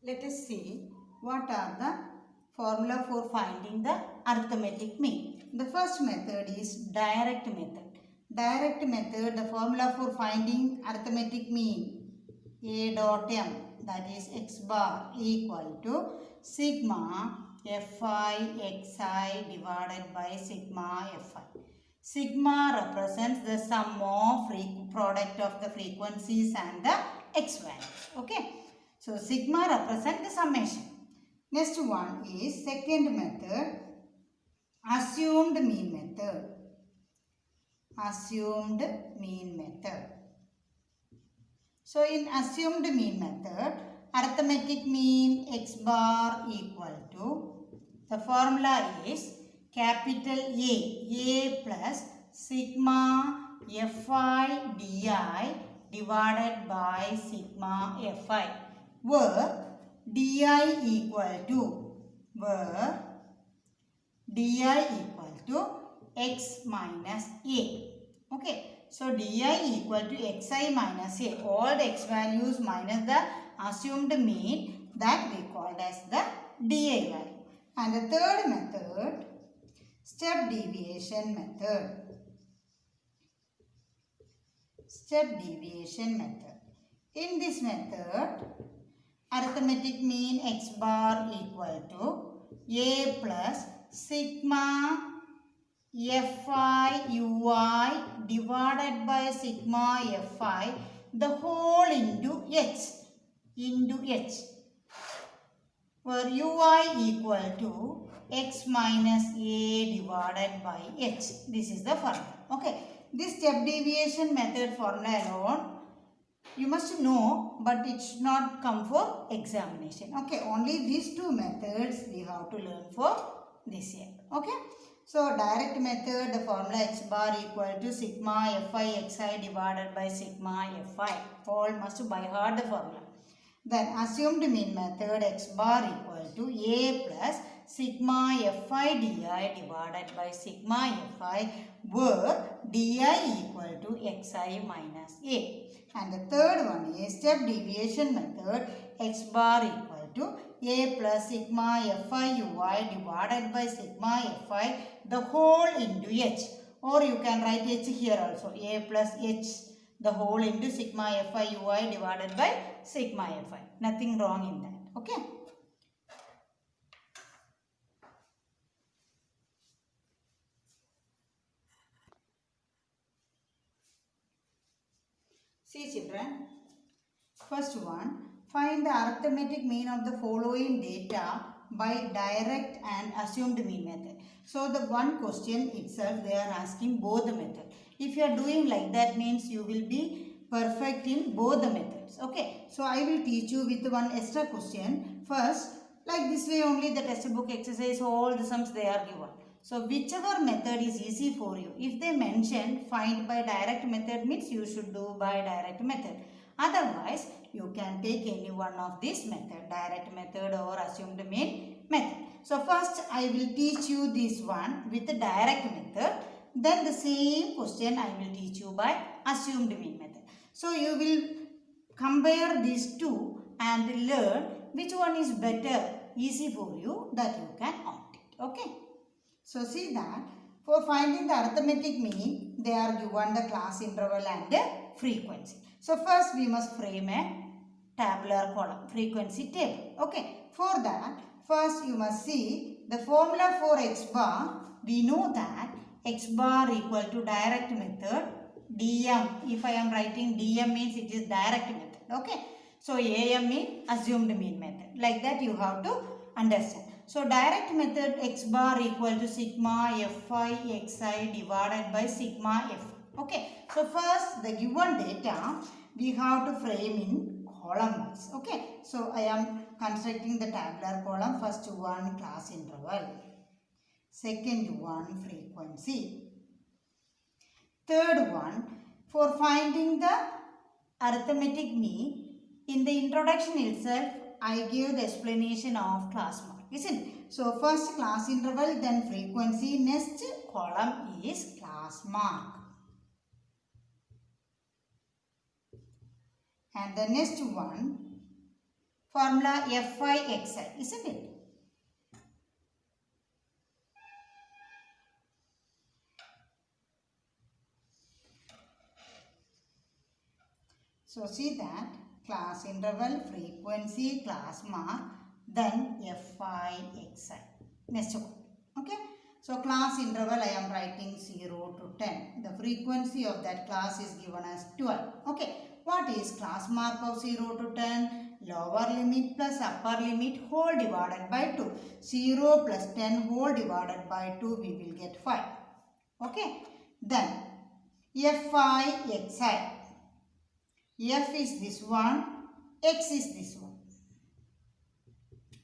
Let us see what are the formula for finding the arithmetic mean. The first method is direct method. Direct method, the formula for finding arithmetic mean A dot m, that is x bar, equal to sigma fi xi divided by sigma fi. Sigma represents the sum of product of the frequencies and the x values. Okay. So sigma represents the summation. Next one is second method, assumed mean method. Assumed mean method. So in assumed mean method, arithmetic mean x bar equal to, the formula is capital A plus sigma fi di divided by sigma fi, where di equal to x minus a. Okay. So di equal to xi minus a. All the x values minus the assumed mean, that we called as the di value. And the third method, step deviation method. Step deviation method. In this method, arithmetic mean x bar equal to a plus sigma fi ui divided by sigma fi, the whole into h, where ui equal to x minus a divided by h. This is the formula. Okay. This step deviation method formula alone you must know, but it should not come for examination. Okay, only these two methods we have to learn for this year. Okay, so direct method, the formula x bar equal to sigma fi xi divided by sigma fi. All must by heart the formula. Then assumed mean method, x bar equal to a plus sigma fi di divided by sigma fi, where di equal to xi minus a. And the third one is step deviation method, x bar equal to a plus sigma fi ui divided by sigma fi, the whole into h. Or you can write h here also, a plus h, the whole into sigma fi ui divided by sigma fi. Nothing wrong in that. Okay. See children, first one, find the arithmetic mean of the following data by direct and assumed mean method. So the one question itself they are asking both the method. If you are doing like that means you will be perfect in both the methods. Okay. So I will teach you with one extra question. First, like this way only the textbook exercise, all the sums they are given. So whichever method is easy for you. If they mention find by direct method means you should do by direct method. Otherwise, you can take any one of this method, direct method or assumed mean method. So first I will teach you this one with the direct method. Then the same question I will teach you by assumed mean method. So you will compare these two and learn which one is better, easy for you, that you can opt it. Okay. So see that for finding the arithmetic mean, they are given the class interval and the frequency. So first we must frame a tabular column, frequency table. Okay. For that, first you must see the formula for x bar. We know that x bar equal to direct method dm. If I am writing dm means it is direct method. Okay. So am means assumed mean method. Like that you have to understand. So direct method x bar equal to sigma fi xi divided by sigma f. Okay. So first the given data we have to frame in column wise. Okay. So I am constructing the tabular column. First one class interval. Second one frequency. Third one, for finding the arithmetic mean, in the introduction itself I gave the explanation of class mark. Isn't it? So first class interval, then frequency, next column is class mark. And the next one formula Fi xi, isn't it? So see that class interval, frequency, class mark, then Fi xi. Next one. Okay. So class interval I am writing 0 to 10. The frequency of that class is given as 12. Okay. What is class mark of 0 to 10? Lower limit plus upper limit whole divided by 2. 0 plus 10 whole divided by 2, we will get 5. Okay. Then Fi xi. F is this one, X is this one.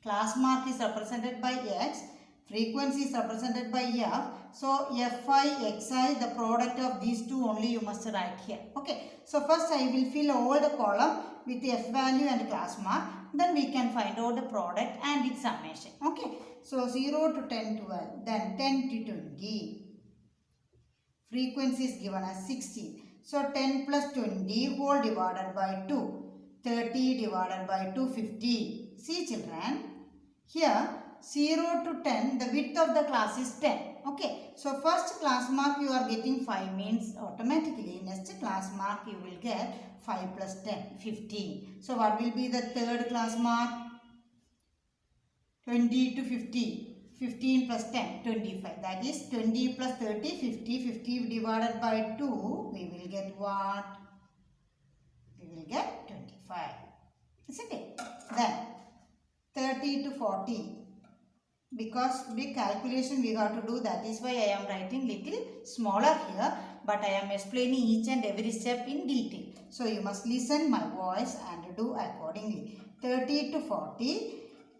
Class mark is represented by X, frequency is represented by F. So Fi xi, the product of these two only you must write here. Okay. So first I will fill all the column with F value and class mark. Then we can find out the product and its summation. Okay. So 0 to 10, 12. Then 10 to 20. Frequency is given as 16. So 10 plus 20 whole divided by 2. 30 divided by 2, 50. See children, here 0 to 10, the width of the class is 10. Okay. So first class mark you are getting 5 means automatically next class mark you will get 5 plus 10, 15. So what will be the third class mark? 20 to 50. 15 plus 10, 25. That is 20 plus 30, 50. 50 divided by 2, we will get what? We will get 25. Isn't it? Then 30 to 40. Because big calculation we got to do, that is why I am writing little smaller here. But I am explaining each and every step in detail. So you must listen my voice and do accordingly. 30 to 40.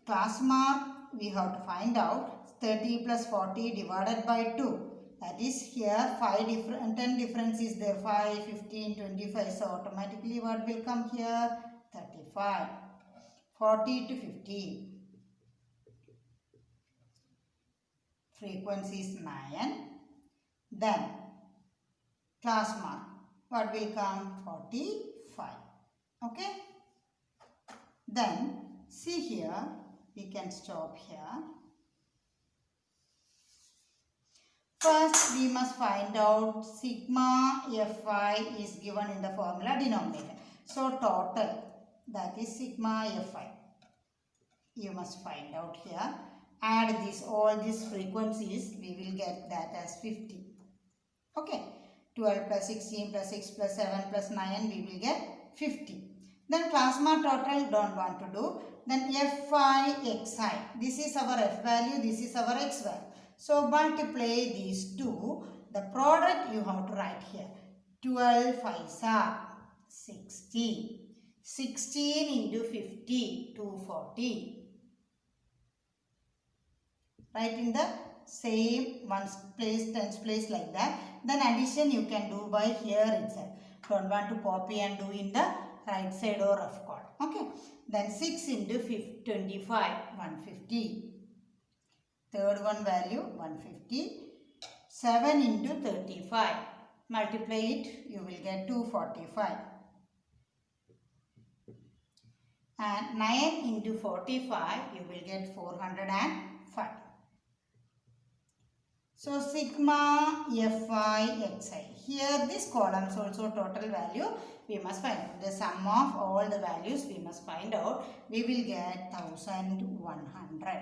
Class mark we have to find out. 30 plus 40 divided by 2. That is here 10 difference is there. 5, 15, 25. So automatically what will come here? 35. 40 to 50. Frequency is 9. Then class mark. What will come? 45. Okay. Then see here. We can stop here. First, we must find out sigma Fi is given in the formula denominator. So, total, that is sigma Fi. You must find out here. Add this, all these frequencies, we will get that as 50. Okay. 12 plus 16 plus 6 plus 7 plus 9, we will get 50. Then class mark total, don't want to do. Then Fi xi. This is our F value, this is our X value. So multiply these two. The product you have to write here. 12 5s are 60. 16 into 50, 240. Write in the same ones place, tens place like that. Then addition you can do by here itself. Don't want to copy and do in the right side or rough column. Okay. Then 6 into 25, 150. Third one value, 150. 7 into 35. Multiply it, you will get 245. And 9 into 45, you will get 405. So, sigma Fi xi. Here, this columns also total value we must find out. The sum of all the values we must find out. We will get 1100.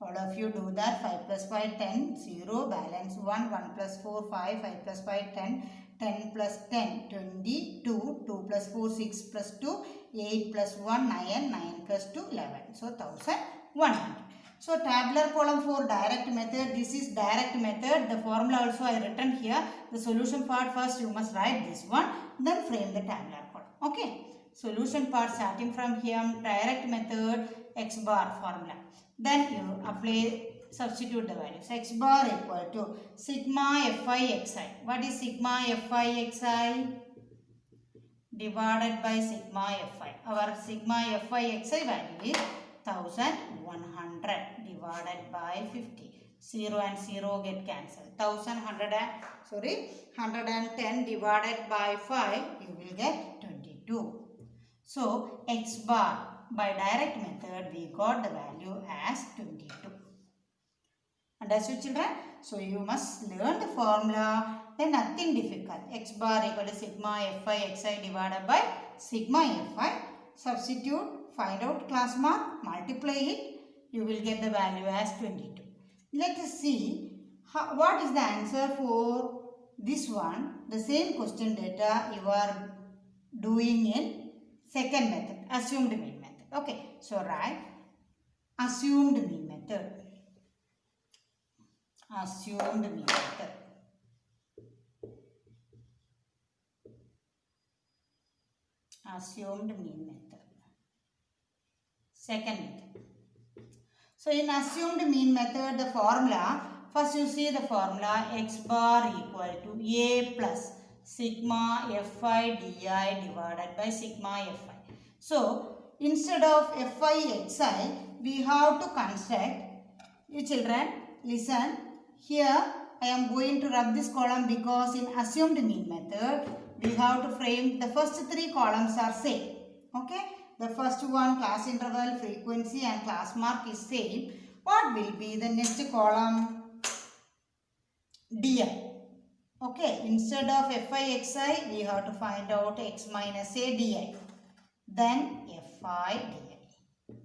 All of you do that. 5 plus 5, 10, 0, balance 1, 1 plus 4, 5, 5 plus 5, 10, 10 plus 10, 22, 2 plus 4, 6 plus 2, 8 plus 1, 9, 9 plus 2, 11. So, 1100. So, tabular column for direct method. This is direct method. The formula also I written here. The solution part first you must write this one. Then frame the tabular column. Okay. Solution part starting from here. Direct method x bar formula. Then you apply, substitute the values. X bar equal to sigma Fi xi. What is sigma Fi xi? Divided by sigma Fi. Our sigma Fi xi value is 1100 divided by 50. 0 and 0 get cancelled. 110 divided by 5, you will get 22. So x bar by direct method we got the value as 22. Understood children? So you must learn the formula, then nothing difficult. X bar equal to sigma fi xi divided by sigma fi. Substitute, find out class mark, multiply it, you will get the value as 22. Let us see what is the answer for this one. The same question data you are doing in second method, assumed mean method. Okay, so write assumed mean method. Assumed mean method. Assumed mean method. Second method. So in assumed mean method, the formula, first you see the formula x bar equal to a plus sigma fi di divided by sigma fi. So instead of fi xi, we have to construct, you children listen, here I am going to rub this column because in assumed mean method, we have to frame the first three columns are same. Okay. The first one class interval, frequency and class mark is same. What will be the next column? Di. Okay, instead of fi xi, we have to find out x minus a di. Then fi di.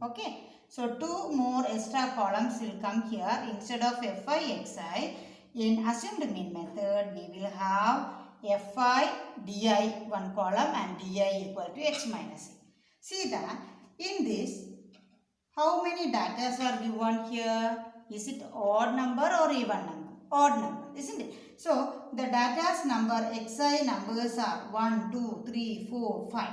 Okay, so two more extra columns will come here. Instead of fi xi, in assumed mean method, we will have fi di one column and di equal to x minus a. See that in this, how many data are given here? Is it odd number or even number? Odd number, isn't it? So the data's number, xi numbers are 1, 2, 3, 4, 5.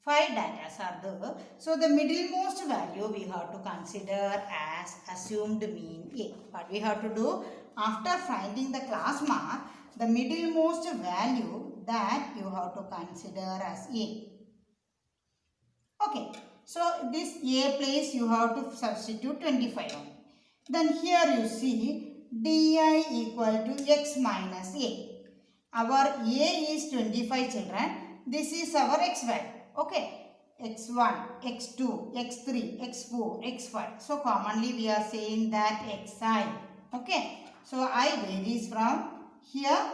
5 data are there. So the middlemost value we have to consider as assumed mean A. What we have to do? After finding the class mark, the middlemost value that you have to consider as A. Okay, so this A place you have to substitute 25 only. Then here you see di equal to x minus A. Our A is 25 children. This is our x value. Okay, x1, x2, x3, x4, x5. So commonly we are saying that xi. Okay, so I varies from here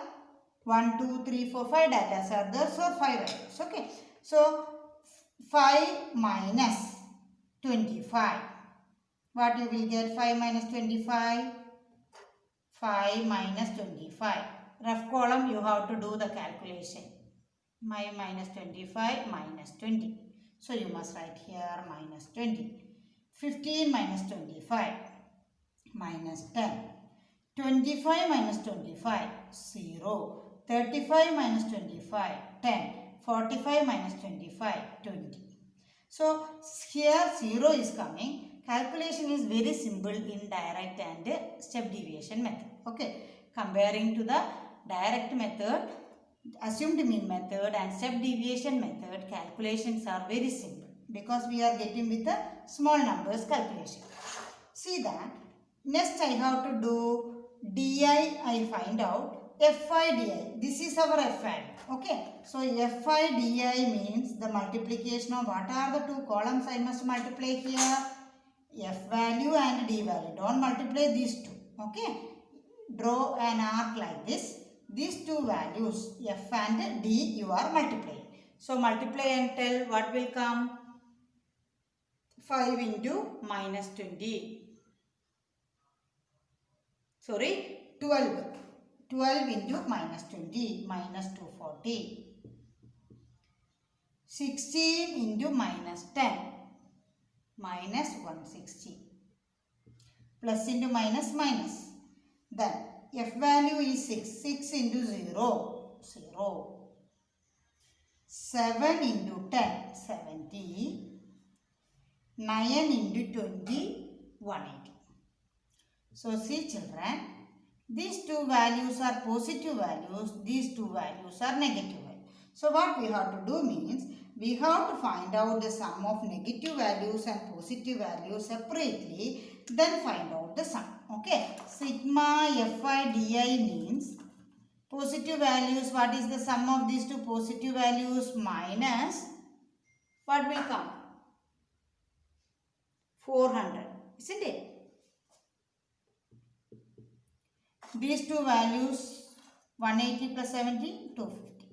1, 2, 3, 4, 5 data are there. So 5 values. Okay, so 5 minus 25. What you will get? 5 minus 25. 5 minus 25. Rough column you have to do the calculation. 5 minus 25 minus 20. So you must write here minus 20. 15 minus 25 minus 10. 25 minus 25 0. 35 minus 25 10. 45 minus 25, 20. So here 0 is coming. Calculation is very simple in direct and step deviation method. Okay. Comparing to the direct method, assumed mean method and step deviation method, calculations are very simple because we are getting with the small numbers calculation. See that. Next I have to do di, I find out fi di. This is our fi. Okay, so fi di means the multiplication of what are the two columns I must multiply here? F value and d value. Don't multiply these two. Okay, draw an arc like this. These two values f and d you are multiplying. So multiply and tell what will come? 5 into minus 20. Sorry, 12. 12 into minus 20, minus 240. 16 into minus 10, minus 160. Plus into minus, minus. Then f value is 6. 6 into 0, 0. 7 into 10, 70. 9 into 20, 180. So see children, these two values are positive values, these two values are negative values. So what we have to do means, we have to find out the sum of negative values and positive values separately, then find out the sum. Okay, sigma fi di means positive values. What is the sum of these two positive values? Minus what will come? 400, isn't it? These two values, 180 plus 70, 250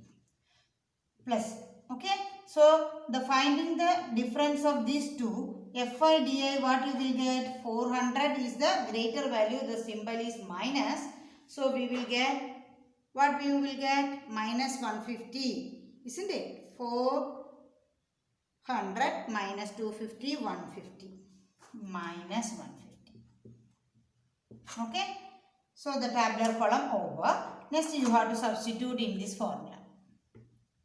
plus, okay? So, the finding the difference of these two, Fi di, what you will get? 400 is the greater value, the symbol is minus. So, we will get, what we will get? Minus 150, isn't it? 400 minus 250, 150. Minus 150. Okay? So, the tabular column over. Next, you have to substitute in this formula.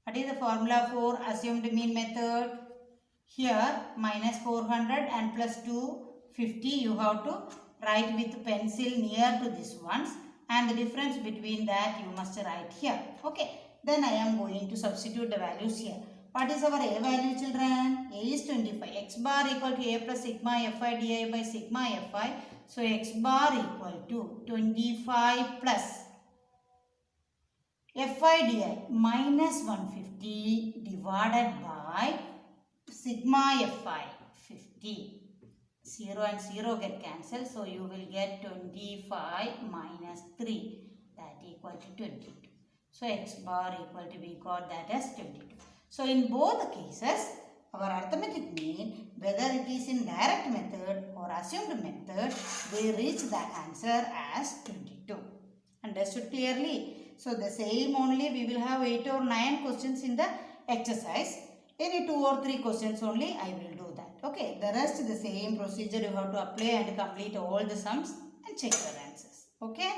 What is the formula for assumed mean method? Here, minus 400 and plus 250, you have to write with pencil near to this ones. And the difference between that, you must write here. Okay? Then I am going to substitute the values here. What is our A value, children? A is 25. X bar equal to A plus sigma Fi di by sigma Fi. So, X bar equal to 25 plus Fi di minus 150 divided by sigma Fi 50. 0 and 0 get cancelled. So, you will get 25 minus 3. That equal to 22. So, X bar equal to, we got that as 22. So, in both cases, our arithmetic mean, whether it is in direct method or assumed method, we reach the answer as 22. Understood clearly? So, the same only we will have 8 or 9 questions in the exercise. Any 2 or 3 questions only I will do that. Okay. The rest the same procedure you have to apply and complete all the sums and check your answers. Okay.